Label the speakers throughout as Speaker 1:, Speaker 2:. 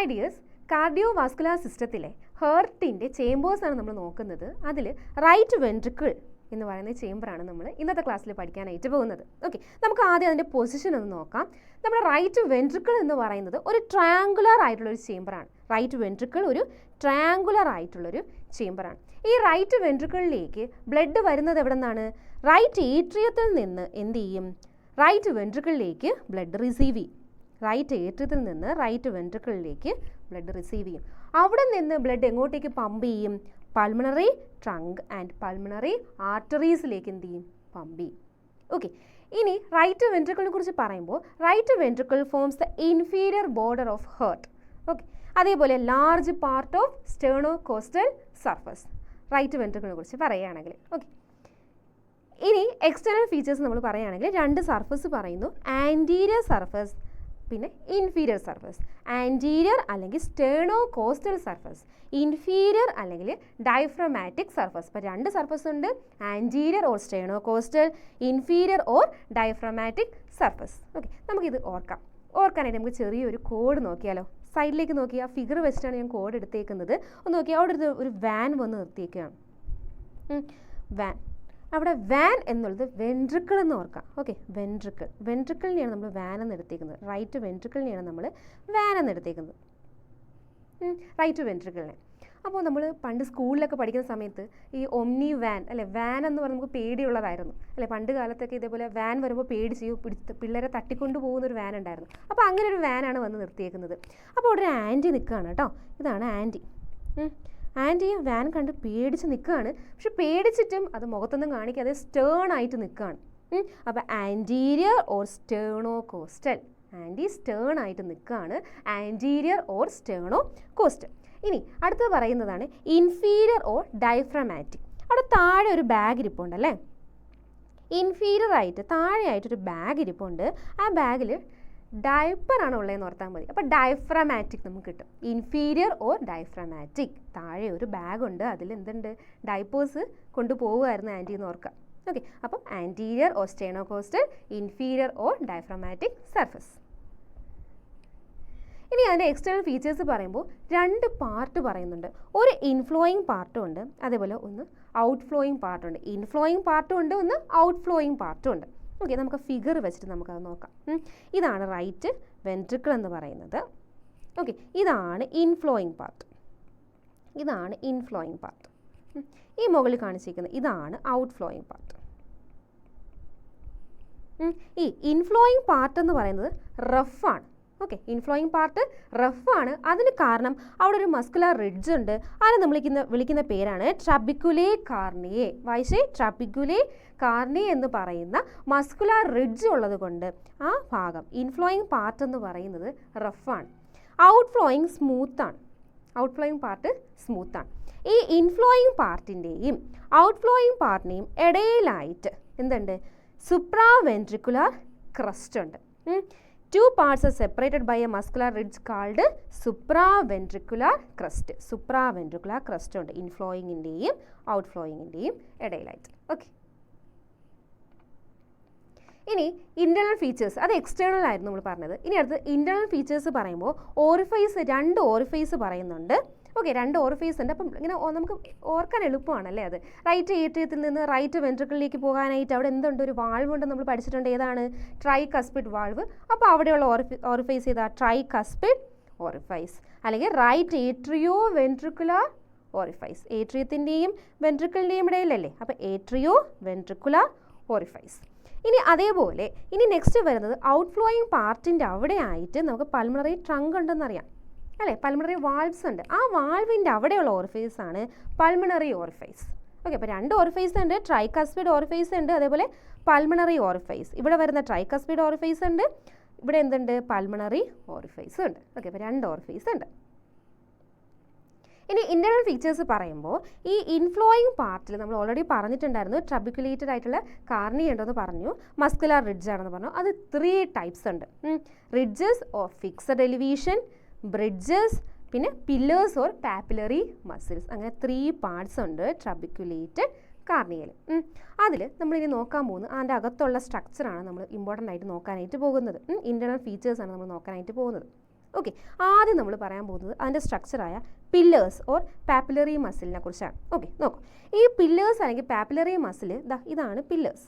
Speaker 1: Hi dears, cardiovascular സിസ്റ്റത്തിലെ ഹേർട്ടിൻ്റെ ചേമ്പേഴ്സാണ് നമ്മൾ നോക്കുന്നത്. അതിൽ റൈറ്റ് വെൻട്രിക്കിൾ എന്ന് പറയുന്ന ചേമ്പറാണ് നമ്മൾ ഇന്നത്തെ ക്ലാസ്സിൽ പഠിക്കാനായിട്ട് പോകുന്നത്. ഓക്കെ, നമുക്ക് ആദ്യം അതിൻ്റെ പൊസിഷൻ ഒന്ന് നോക്കാം. നമ്മുടെ റൈറ്റ് വെൻട്രിക്കിൾ എന്ന് പറയുന്നത് ഒരു ട്രയാങ്കുലർ ആയിട്ടുള്ളൊരു ചേമ്പറാണ്. റൈറ്റ് വെൻട്രിക്കിൾ ഒരു ട്രയാങ്കുലർ ആയിട്ടുള്ളൊരു ചേമ്പറാണ്. ഈ റൈറ്റ് വെൻട്രിക്കിളിലേക്ക് ബ്ലഡ് വരുന്നത് എവിടെ നിന്നാണ്? റൈറ്റ് ഏട്രിയത്തിൽ നിന്ന് എന്ത് ചെയ്യും? റൈറ്റ് വെൻട്രിക്കിളിലേക്ക് ബ്ലഡ് റിസീവ് ചെയ്യും. റൈറ്റ് ഏട്രിയത്തിൽ നിന്ന് റൈറ്റ് വെൻട്രിക്കിളിലേക്ക് ബ്ലഡ് റിസീവ് ചെയ്യും. അവിടെ നിന്ന് ബ്ലഡ് എങ്ങോട്ടേക്ക് പമ്പ് ചെയ്യും? പൾമണറി ട്രങ്ക് ആൻഡ് പൾമണറി ആർട്ടറീസിലേക്ക് എന്ത് ചെയ്യും? പമ്പ് ചെയ്യും. ഓക്കെ, ഇനി റൈറ്റ് വെൻട്രിക്കിളിനെ കുറിച്ച് പറയുമ്പോൾ right ventricle forms the inferior border of heart. Okay, അതേപോലെ large part of sternocostal surface right വെൻട്രിക്കിളിനെ കുറിച്ച് പറയുകയാണെങ്കിൽ. ഓക്കെ, ഇനി എക്സ്റ്റേണൽ ഫീച്ചേഴ്സ് നമ്മൾ പറയുകയാണെങ്കിൽ രണ്ട് സർഫസ് പറയുന്നു. ആൻറ്റീരിയർ സർഫസ് പിന്നെ ഇൻഫീരിയർ സർഫസ്. ആൻറ്റീരിയർ അല്ലെങ്കിൽ സ്റ്റേണോകോസ്റ്റൽ സർഫസ്, ഇൻഫീരിയർ അല്ലെങ്കിൽ ഡയഫ്രമാറ്റിക് സർഫസ്. അപ്പോൾ രണ്ട് സർഫസ് ഉണ്ട്, anterior or sternocostal, inferior or diaphragmatic surface. Okay, നമുക്കിത് ഓർക്കാനായിട്ട് നമുക്ക് ചെറിയൊരു കോഡ് നോക്കിയാലോ? സൈഡിലേക്ക് നോക്കി ആ ഫിഗർ വെച്ചിട്ടാണ് ഞാൻ കോഡ് എടുത്തേക്കുന്നത്. ഒന്ന് നോക്കിയാൽ അവിടെ ഒരു വാൻ വന്ന് നിർത്തിയേക്കുകയാണ്. വാൻ, അവിടെ വാൻ എന്നുള്ളത് വെൻട്രിക്കിൾ എന്ന് ഓർക്കാം. ഓക്കെ, വെൻട്രിക്കിളിനെയാണ് നമ്മൾ വാൻ എന്ന് എടുത്തേക്കുന്നത്. റൈറ്റ് വെൻട്രിക്കിളിനെയാണ് നമ്മൾ വാൻ എന്ന് എടുത്തേക്കുന്നത്, റൈറ്റ് വെൻട്രിക്കിളിനെ. അപ്പോൾ നമ്മൾ പണ്ട് സ്കൂളിലൊക്കെ പഠിക്കുന്ന സമയത്ത് ഈ ഒമ്നി വാൻ അല്ലെ, വാൻ എന്ന് പറഞ്ഞാൽ നമുക്ക് പേടിയുള്ളതായിരുന്നു അല്ലെ. പണ്ട് കാലത്തൊക്കെ ഇതേപോലെ വാൻ വരുമ്പോൾ പേടിച്ച് പിള്ളേരെ തട്ടിക്കൊണ്ടു പോകുന്നൊരു വാൻ ഉണ്ടായിരുന്നു. അപ്പോൾ അങ്ങനെ ഒരു വാനാണ് വന്ന് നിർത്തിയേക്കുന്നത്. അപ്പോൾ അവിടെ ഒരു ആൻറ്റി നിൽക്കുകയാണ് കേട്ടോ. ഇതാണ് ആൻറ്റി. ആൻറ്റി വാൻ കണ്ട് പേടിച്ച് നിൽക്കുകയാണ്. പക്ഷെ പേടിച്ചിട്ടും അത് മുഖത്തൊന്നും കാണിക്കാതെ സ്റ്റേൺ ആയിട്ട് നിൽക്കുകയാണ്. അപ്പോൾ anterior or sternocostal, anti stern ആയിട്ട് നിൽക്കുകയാണ്. Anterior or sternocostal. ഇനി അടുത്തത് പറയുന്നതാണ് ഇൻഫീരിയർ ഓർ ഡയഫ്രമാറ്റിക്. അവിടെ താഴെ ഒരു ബാഗ് ഇരിപ്പുണ്ടല്ലേ, ഇൻഫീരിയർ ആയിട്ട് താഴെയായിട്ടൊരു ബാഗ് ഇരിപ്പുണ്ട്. ആ ബാഗിൽ ഡയപ്പറാണ് ഉള്ളതെന്ന് ഓർത്താൽ മതി. അപ്പോൾ ഡയഫ്രമാറ്റിക് നമുക്ക് കിട്ടും. Inferior or diaphragmatic. താഴെ ഒരു ബാഗുണ്ട്, അതിൽ എന്തുണ്ട്? ഡയപ്പേഴ്സ് കൊണ്ടുപോകുമായിരുന്നു ആൻറ്റി എന്ന് ഓർക്കാം. ഓക്കെ, അപ്പം anterior or sternocostal, inferior or diaphragmatic surface. ഇനി അതിൻ്റെ എക്സ്റ്റേണൽ ഫീച്ചേഴ്സ് പറയുമ്പോൾ രണ്ട് പാർട്ട് പറയുന്നുണ്ട്. ഒരു ഇൻഫ്ലോയിങ് പാർട്ടും ഉണ്ട്, അതേപോലെ ഒന്ന് ഔട്ട് ഫ്ലോയിങ് പാർട്ടുണ്ട്. ഇൻഫ്ലോയിങ് പാർട്ടും ഉണ്ട്, ഒന്ന് ഔട്ട് ഫ്ലോയിങ് പാർട്ടും ഉണ്ട്. ഓക്കെ, നമുക്ക് ഫിഗർ വെച്ചിട്ട് നമുക്കത് നോക്കാം. ഇതാണ് റൈറ്റ് വെൻട്രിക്കിൾ എന്ന് പറയുന്നത്. ഓക്കെ, ഇതാണ് ഇൻഫ്ലോയിങ് പാർട്ട്, ഇതാണ് ഇൻഫ്ലോയിങ് പാർട്ട്. ഈ മുകളിൽ കാണിച്ചിരിക്കുന്നത് ഇതാണ് ഔട്ട് ഫ്ലോയിങ് പാർട്ട്. ഈ ഇൻഫ്ലോയിങ് പാർട്ട് എന്ന് പറയുന്നത് റഫാണ്. Okay, ഇൻഫ്ലോയിങ് part റഫാണ്. അതിന് കാരണം അവിടെ ഒരു മസ്കുലർ റിഡ്ജ് ഉണ്ട്. അതിനെ നമ്മൾ വിളിക്കുന്ന പേരാണ് ട്രബിക്കുലേ കാർണിയെ. വായിച്ചേ, ട്രബിക്കുലേ കാർണിയെ എന്ന് പറയുന്ന മസ്കുലർ റിഡ്ജ് ഉള്ളത് കൊണ്ട് ആ ഭാഗം ഇൻഫ്ലോയിങ് പാർട്ട് എന്ന് പറയുന്നത് റഫാണ്. ഔട്ട് ഫ്ലോയിങ് സ്മൂത്താണ്. ഔട്ട് ഫ്ലോയിങ് പാർട്ട് സ്മൂത്താണ്. ഈ ഇൻഫ്ലോയിങ് പാർട്ടിൻ്റെയും ഔട്ട് ഫ്ലോയിങ് പാർട്ടിൻ്റെയും ഇടയിലായിട്ട് എന്തുണ്ട്? സുപ്രാ വെൻട്രിക്കുലർ ക്രസ്റ്റ് ഉണ്ട്. Two parts are separated by a muscular ridge called supraventricular crust. Supraventricular crust ഉണ്ട് ഇൻഫ്ലോയിങ്ങിൻ്റെയും ഔട്ട് ഫ്ലോയിങ്ങിൻ്റെയും ഇടയിലായിട്ട്. ഓക്കെ, ഇനി ഇൻറ്റേർണൽ ഫീച്ചേഴ്സ്, അത് എക്സ്റ്റേണൽ ആയിരുന്നു നമ്മൾ പറഞ്ഞത്. ഇനി അടുത്ത് ഇൻറ്റേർണൽ ഫീച്ചേഴ്സ് പറയുമ്പോൾ ഓറിഫൈസ്, രണ്ട് ഓറിഫൈസ് പറയുന്നുണ്ട്. ഓക്കെ, രണ്ട് ഓറിഫൈസ് ഉണ്ട്. അപ്പം ഇങ്ങനെ നമുക്ക് ഓർക്കാൻ എളുപ്പമാണല്ലേ അത്. റൈറ്റ് ഏട്രിയത്തിൽ നിന്ന് റൈറ്റ് വെൻട്രിക്കിളിലേക്ക് പോകാനായിട്ട് അവിടെ എന്തുണ്ട്? ഒരു വാൾവ് ഉണ്ട്, നമ്മൾ പഠിച്ചിട്ടുണ്ട്. ഏതാണ്? Try cuspid valve. അപ്പോൾ അവിടെയുള്ള ഓറിഫൈസ് ഏതാ? ട്രൈ കസ്പിഡ് ഓറിഫൈസ് അല്ലെങ്കിൽ റൈറ്റ് ഏട്രിയോ വെൻട്രിക്കുലർ ഓറിഫൈസ്. ഏട്രിയത്തിൻ്റെയും വെൻട്രിക്കിളിൻ്റെയും ഇടയിലല്ലേ, അപ്പോൾ ഏട്രിയോ വെൻട്രിക്കുലർ ഓറിഫൈസ്. ഇനി അതേപോലെ ഇനി നെക്സ്റ്റ് വരുന്നത് ഔട്ട് ഫ്ലോയിങ് പാർട്ടിൻ്റെ അവിടെ ആയിട്ട് നമുക്ക് പൾമണറി ട്രങ്ക് ഉണ്ടെന്നറിയാം അല്ലേ, പൾമണറി വാൾവ്സ് ഉണ്ട്. ആ വാൾവിൻ്റെ അവിടെയുള്ള ഓറിഫൈസ് ആണ് പൾമണറി ഓറിഫൈസ്. ഓക്കെ, അപ്പോൾ രണ്ട് ഓറിഫൈസ് ഉണ്ട്, ട്രൈകസ്പിഡ് ഓറിഫൈസ് ഉണ്ട്, അതേപോലെ പൾമണറി ഓറിഫൈസ്. ഇവിടെ വരുന്ന ട്രൈകസ്പിഡ് ഓറിഫൈസ് ഉണ്ട്, ഇവിടെ എന്തുണ്ട്? പൾമണറി ഓറിഫൈസ് ഉണ്ട്. ഓക്കെ, അപ്പോൾ രണ്ട് ഓറിഫൈസ് ഉണ്ട്. ഇനി ഇൻറ്റേർണൽ ഫീച്ചേഴ്സ് പറയുമ്പോൾ ഈ ഇൻഫ്ലോയിങ് പാർട്ടിൽ നമ്മൾ ഓൾറെഡി പറഞ്ഞിട്ടുണ്ടായിരുന്നു, ട്രബിക്കുലേറ്റഡ് ആയിട്ടുള്ള കാർണി ഉണ്ടെന്ന് പറഞ്ഞു, മസ്കുലർ റിഡ്ജ് ആണെന്ന് പറഞ്ഞു. അത് 3 ടൈപ്സ് ഉണ്ട്. Ridges or fixed elevation, bridges, പിന്നെ പില്ലേഴ്സ് ഓർ പാപ്പിലറി മസിൽസ്. അങ്ങനെ 3 പാർട്സ് ഉണ്ട് ട്രബിക്കുലേറ്റഡ് കാർണിയയിൽ. അതിൽ നമ്മളിനി നോക്കാൻ പോകുന്നത് അതിൻ്റെ അകത്തുള്ള സ്ട്രക്ചറാണ് നമ്മൾ ഇമ്പോർട്ടൻ്റ് ആയിട്ട് നോക്കാനായിട്ട് പോകുന്നത്. ഇൻറ്റേർണൽ ഫീച്ചേഴ്സാണ് നമ്മൾ നോക്കാനായിട്ട് പോകുന്നത്. ഓക്കെ, ആദ്യം നമ്മൾ പറയാൻ പോകുന്നത് അതിൻ്റെ സ്ട്രക്ചറായ പില്ലേഴ്സ് ഓർ പാപ്പിലറി മസിലിനെ കുറിച്ചാണ്. ഓക്കെ, നോക്കൂ. ഈ പില്ലേഴ്സ് അല്ലെങ്കിൽ പാപ്പിലറി മസിൽ ഇതാണ് പില്ലേഴ്സ്.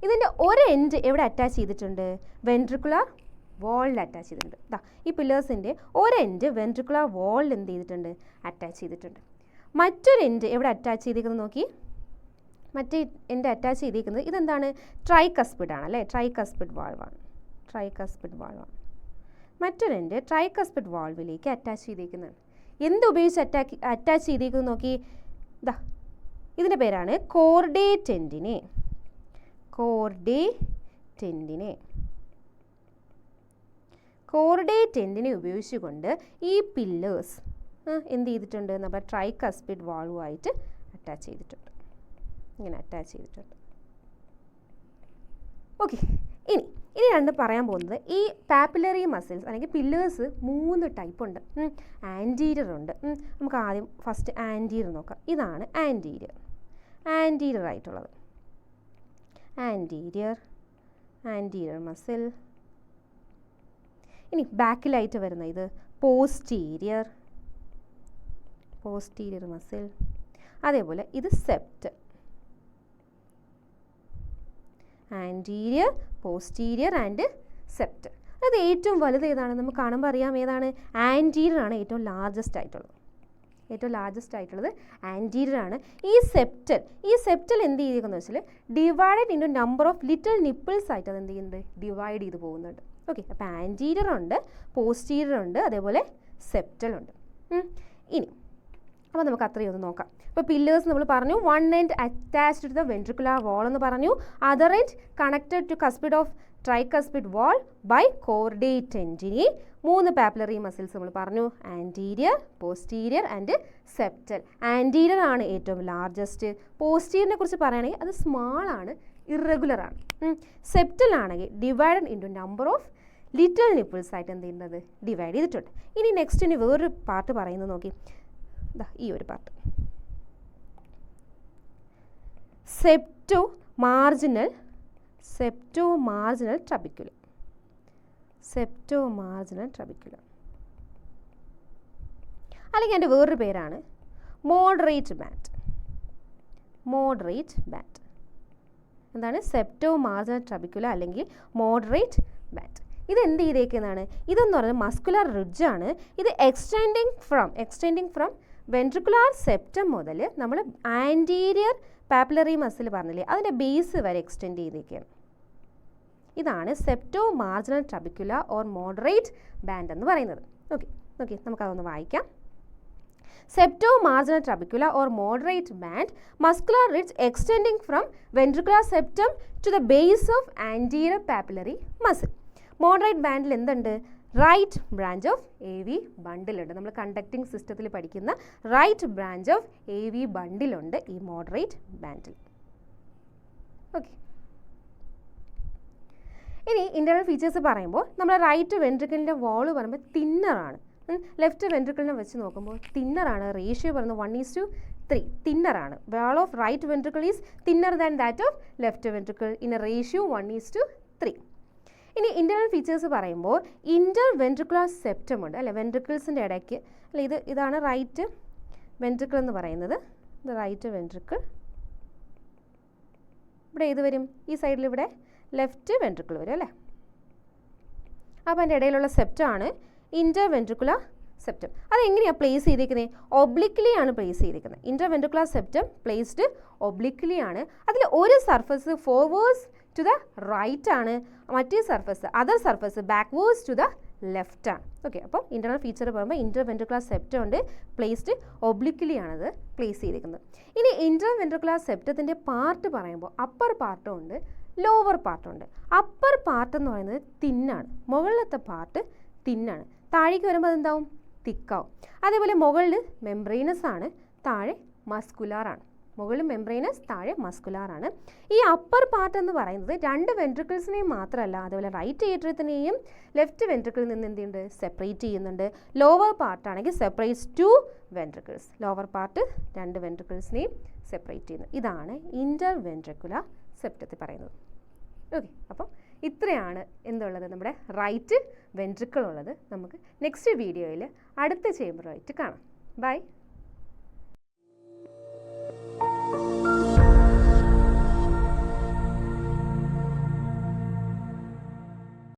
Speaker 1: ഇതിൻ്റെ ഒരു എൻഡ് എവിടെ അറ്റാച്ച് ചെയ്തിട്ടുണ്ട്? വെൻട്രിക്കുലർ വാളിൽ അറ്റാച്ച് ചെയ്തിട്ടുണ്ട്. ഈ പില്ലേഴ്സിൻ്റെ ഒരു എൻഡ് വെൻട്രിക്കുലർ വാളിൽ എന്ത് ചെയ്തിട്ടുണ്ട്? അറ്റാച്ച് ചെയ്തിട്ടുണ്ട്. മറ്റൊരു എൻഡ് എവിടെ അറ്റാച്ച് ചെയ്തിരിക്കുന്നത് നോക്കി. മറ്റേ എൻഡ് അറ്റാച്ച് ചെയ്തിരിക്കുന്നത് ഇതെന്താണ്? ട്രൈകസ്പിഡ് ആണ് അല്ലേ? ട്രൈകസ്പിഡ് വാൾവാണ്. ട്രൈകസ്പിഡ് വാൾവാണ്. മറ്റൊരു എൻഡ് ട്രൈകസ്പിഡ് വാൾവിലേക്ക് അറ്റാച്ച് ചെയ്തിരിക്കുന്നതാണ്. എന്തുപയോഗിച്ച് അറ്റാച്ച് ചെയ്തിരിക്കുന്നത് നോക്കി. ഇതിൻ്റെ പേരാണ് കോർഡേ ടെൻഡിനെ. കോർഡേ ടെൻഡിനെ. കോർഡേ ടെൻഡിനെ ഉപയോഗിച്ചുകൊണ്ട് ഈ പില്ലേഴ്സ് എന്ത് ചെയ്തിട്ടുണ്ട്? നമ്മുടെ ട്രൈകസ്പിഡ് വാൾവുമായിട്ട് അറ്റാച്ച് ചെയ്തിട്ടുണ്ട്. ഇങ്ങനെ അറ്റാച്ച് ചെയ്തിട്ടുണ്ട്. ഓക്കെ, ഇനി രണ്ട് പറയാൻ പോകുന്നത് ഈ പാപ്പിലറി മസിൽസ് അല്ലെങ്കിൽ പില്ലേഴ്സ് 3 ടൈപ്പ് ഉണ്ട്. ആൻറ്റീരിയർ ഉണ്ട്. നമുക്ക് ആദ്യം ഫസ്റ്റ് ആൻറ്റീരിയർ നോക്കാം. ഇതാണ് ആൻറ്റീരിയർ. ആൻറ്റീരിയർ ആയിട്ടുള്ളത് ആൻറ്റീരിയർ മസിൽ. ഇനി ബാക്കിലായിട്ട് വരുന്ന ഇത് പോസ്റ്റീരിയർ മസിൽ. അതേപോലെ ഇത് septal. Anterior, posterior and septal. അത് ഏറ്റവും വലുത് ഏതാണ്? നമുക്ക് കാണുമ്പോൾ അറിയാം ഏതാണ്. ആൻറ്റീരിയർ ആണ് ഏറ്റവും ലാർജസ്റ്റ് ആയിട്ടുള്ളത്. ആൻറ്റീരിയർ ആണ്. ഈ സെപ്റ്റൽ എന്ത് ചെയ്തിരിക്കുന്നത് വെച്ചാൽ divided into number of little nipples ആയിട്ട് അത് എന്ത് ചെയ്യുന്നുണ്ട്? ഡിവൈഡ് ചെയ്ത് പോകുന്നുണ്ട്. ഓക്കെ, അപ്പോൾ ആൻറ്റീരിയർ ഉണ്ട്, പോസ്റ്റീരിയർ ഉണ്ട്, അതേപോലെ സെപ്റ്റൽ ഉണ്ട്. ഇനി അപ്പോൾ നമുക്ക് അത്രയും ഒന്ന് നോക്കാം. അപ്പോൾ പില്ലേഴ്സ് നമ്മൾ പറഞ്ഞു. One end attached to the ventricular wall എന്ന് പറഞ്ഞു. Other end connected to cusp of tricuspid wall by chordae tendineae. 3 papillary muscles നമ്മൾ പറഞ്ഞു. Anterior, posterior and septal. Anterior ആണ് ഏറ്റവും ലാർജസ്റ്റ്. പോസ്റ്റീരിയറിനെ കുറിച്ച് പറയുകയാണെങ്കിൽ അത് സ്മാൾ ആണ്, ഇറഗുലർ ആണ്. സെപ്റ്റൽ ആണെങ്കിൽ divided into number of little nipples ആയിട്ട് എന്ത് ചെയ്യുന്നത്? ഡിവൈഡ് ചെയ്തിട്ടുണ്ട്. ഇനി നെക്സ്റ്റ് വേറൊരു പാർട്ട് പറയുന്നത് നോക്കി. ഈ ഒരു പാർട്ട് സെപ്റ്റോ മാർജിനൽ ട്രബിക്കുലം. അല്ലെങ്കിൽ എൻ്റെ വേറൊരു പേരാണ് മോഡറേറ്റ് ബാൻഡ്. എന്താണ്? സെപ്റ്റോ മാർജിനൽ ട്രബിക്കുലം അല്ലെങ്കിൽ മോഡറേറ്റ് ബാൻഡ്. ഇത് എന്ത് ചെയ്തേക്കുന്നതാണ്? ഇതെന്ന് പറയുന്നത് മസ്കുലർ റിഡ്ജാണ്. ഇത് എക്സ്റ്റെൻഡിങ് ഫ്രം വെൻട്രിക്കുലർ സെപ്റ്റം മുതൽ നമ്മൾ ആൻറ്റീരിയർ പാപ്പിലറി മസിൽ പറഞ്ഞില്ലേ അതിൻ്റെ ബേസ് വരെ എക്സ്റ്റെൻഡ് ചെയ്തേക്കുകയാണ്. ഇതാണ് septomarginal trabecular or moderate band എന്ന് പറയുന്നത്. ഓക്കെ, നമുക്കതൊന്ന് വായിക്കാം. Septo marginal trabecular or moderate band, muscular ridge extending from ventricular septum to the base of anterior papillary muscle. Moderate bandil എന്തുണ്ട്? Right branch of AV bundle ഉണ്ട്. നമ്മൾ conducting സിസ്റ്റത്തിൽ പഠിക്കുന്ന right branch of AV ബണ്ടിൽ ഉണ്ട് ഈ moderate ബാൻഡിൽ. Okay, ഇനി internal features പറയുമ്പോൾ നമ്മൾ റൈറ്റ് വെൻട്രിക്കിളിൻ്റെ വാള് പറയുമ്പോൾ തിന്നറാണ്. ലെഫ്റ്റ് വെൻട്രിക്കിളിനെ വെച്ച് നോക്കുമ്പോൾ തിന്നറാണ്. റേഷ്യോ പറയുന്നത് 1:3 തിന്നറാണ്. Wall of right ventricle is thinner than that of left ventricle in a ratio 1:3. ഇനി ഇൻറ്റേർണൽ ഫീച്ചേഴ്സ് പറയുമ്പോൾ ഇൻ്റർ വെൻട്രിക്കുലർ സെപ്റ്റം ഉണ്ട് അല്ലെ, വെൻട്രിക്കിൾസിൻ്റെ ഇടയ്ക്ക് അല്ലെ, ഇതാണ് റൈറ്റ് വെൻട്രിക്കിൾ എന്ന് പറയുന്നത്. ഇത് റൈറ്റ് വെൻട്രിക്കിൾ. ഇവിടെ ഏത് വരും? ഈ സൈഡിൽ ഇവിടെ ലെഫ്റ്റ് വെൻട്രിക്കിൾ വരും അല്ലേ. അപ്പോൾ അതിൻ്റെ ഇടയിലുള്ള സെപ്റ്റമാണ് ഇൻ്റർ വെൻട്രിക്കുലർ സെപ്റ്റം. അതെങ്ങനെയാണ് പ്ലേസ് ചെയ്തിരിക്കുന്നത്? ഒബ്ലിക്ലി ആണ് പ്ലേസ് ചെയ്തിരിക്കുന്നത്. Inter ventricular septum placed obliquely ആണ്. അതിൽ ഒരു surface forwards to the right ആണ്, മറ്റേ surface other surface backwards to the left ആണ്. ഓക്കെ, അപ്പോൾ ഇൻ്റർണൽ ഫീച്ചർ പറയുമ്പോൾ ഇൻ്റർ വെൻട്രിക്കുലർ സെപ്റ്റം ഉണ്ട്, പ്ലേസ്ഡ് ഒബ്ലിക്ലി ആണത് പ്ലേസ് ചെയ്തിരിക്കുന്നത്. ഇനി ഇൻ്റർ വെൻട്രിക്കുലർ സെപ്റ്റത്തിൻ്റെ പാർട്ട് പറയുമ്പോൾ അപ്പർ പാർട്ടും ഉണ്ട്, ലോവർ പാർട്ടും ഉണ്ട്. അപ്പർ പാർട്ട് എന്ന് പറയുന്നത് തിന്നാണ്, മുകളിലത്തെ പാർട്ട് തിന്നാണ്. താഴേക്ക് വരുമ്പോൾ അതെന്താവും? തിക്കാവും. അതേപോലെ മുകളിൽ മെംബ്രെയിനസ് ആണ്, താഴെ മസ്കുലാർ ആണ്. മുകളിൽ മെംബ്രെയിനസ്, താഴെ മസ്കുലാർ ആണ്. ഈ അപ്പർ പാർട്ട് എന്ന് പറയുന്നത് രണ്ട് വെൻട്രിക്കിൾസിനെയും മാത്രമല്ല, അതേപോലെ റൈറ്റ് ഏട്രിയത്തിനെയും ലെഫ്റ്റ് വെൻട്രിക്കിളിൽ നിന്ന് എന്ത് ചെയ്യുന്നുണ്ട്? സെപ്പറേറ്റ് ചെയ്യുന്നുണ്ട്. ലോവർ പാർട്ടാണെങ്കിൽ സെപ്പറേറ്റ്സ് 2 വെൻട്രിക്കിൾസ്. ലോവർ പാർട്ട് 2 വെൻട്രിക്കിൾസിനെയും സെപ്പറേറ്റ് ചെയ്യുന്നു. ഇതാണ് ഇൻ്റർ വെൻട്രിക്കുലർ സെപ്റ്റത്തിൽ പറയുന്നത്. ഓക്കെ, അപ്പം ഇത്രയാണ് എന്തുള്ളത് നമ്മുടെ റൈറ്റ് വെൻട്രിക്കിൾ ഉള്ളത്. നമുക്ക് നെക്സ്റ്റ് വീഡിയോയിൽ അടുത്ത ചേംബറുമായിട്ട് കാണാം. ബൈ.